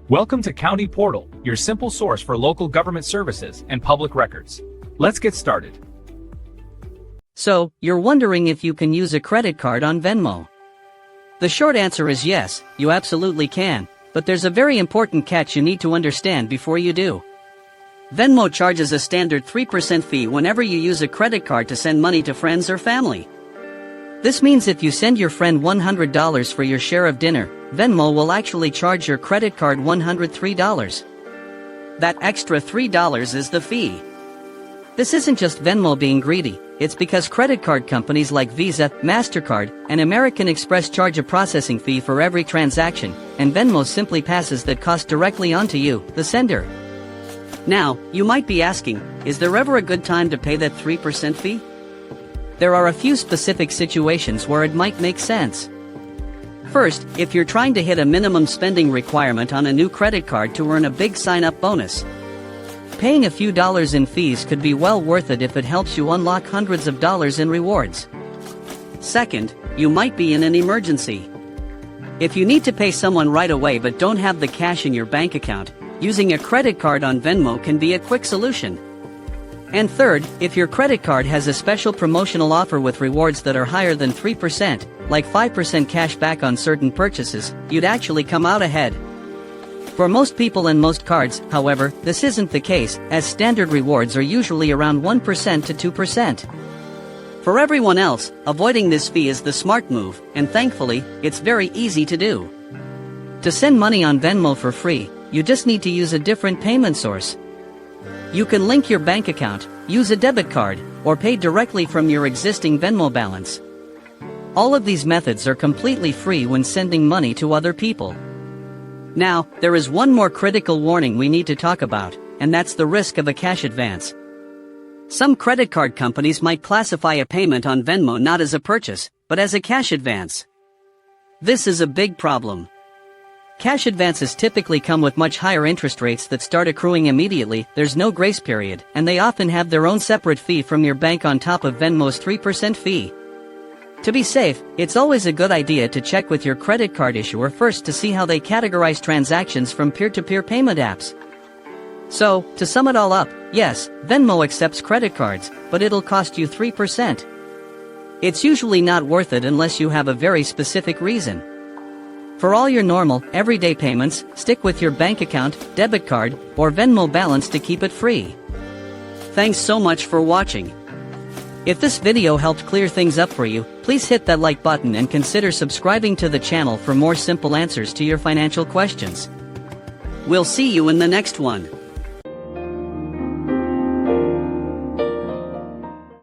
Welcome to County Portal, your simple source for local government services and public records. Let's get started. So, you're wondering if you can use a credit card on Venmo? The short answer is yes, you absolutely can, but there's a very important catch you need to understand before you do. Venmo charges a standard 3% fee whenever you use a credit card to send money to friends or family. This means if you send your friend $100 for your share of dinner, Venmo will actually charge your credit card $103. That extra $3 is the fee. This isn't just Venmo being greedy, it's because credit card companies like Visa, MasterCard, and American Express charge a processing fee for every transaction, and Venmo simply passes that cost directly onto you, the sender. Now, you might be asking, is there ever a good time to pay that 3% fee? There are a few specific situations where it might make sense. First, if you're trying to hit a minimum spending requirement on a new credit card to earn a big sign-up bonus. Paying a few dollars in fees could be well worth it if it helps you unlock hundreds of dollars in rewards. Second, you might be in an emergency. If you need to pay someone right away but don't have the cash in your bank account, using a credit card on Venmo can be a quick solution. And third, if your credit card has a special promotional offer with rewards that are higher than 3%, like 5% cash back on certain purchases, you'd actually come out ahead. For most people and most cards, however, this isn't the case, as standard rewards are usually around 1% to 2%. For everyone else, avoiding this fee is the smart move, and thankfully, it's very easy to do. To send money on Venmo for free, you just need to use a different payment source. You can link your bank account, use a debit card, or pay directly from your existing Venmo balance. All of these methods are completely free when sending money to other people. Now, there is one more critical warning we need to talk about, and that's the risk of a cash advance. Some credit card companies might classify a payment on Venmo not as a purchase, but as a cash advance. This is a big problem. Cash advances typically come with much higher interest rates that start accruing immediately, there's no grace period, and they often have their own separate fee from your bank on top of Venmo's 3% fee. To be safe, it's always a good idea to check with your credit card issuer first to see how they categorize transactions from peer-to-peer payment apps. So, to sum it all up, yes, Venmo accepts credit cards, but it'll cost you 3%. It's usually not worth it unless you have a very specific reason. For all your normal, everyday payments, stick with your bank account, debit card, or Venmo balance to keep it free. Thanks so much for watching. If this video helped clear things up for you, please hit that like button and consider subscribing to the channel for more simple answers to your financial questions. We'll see you in the next one.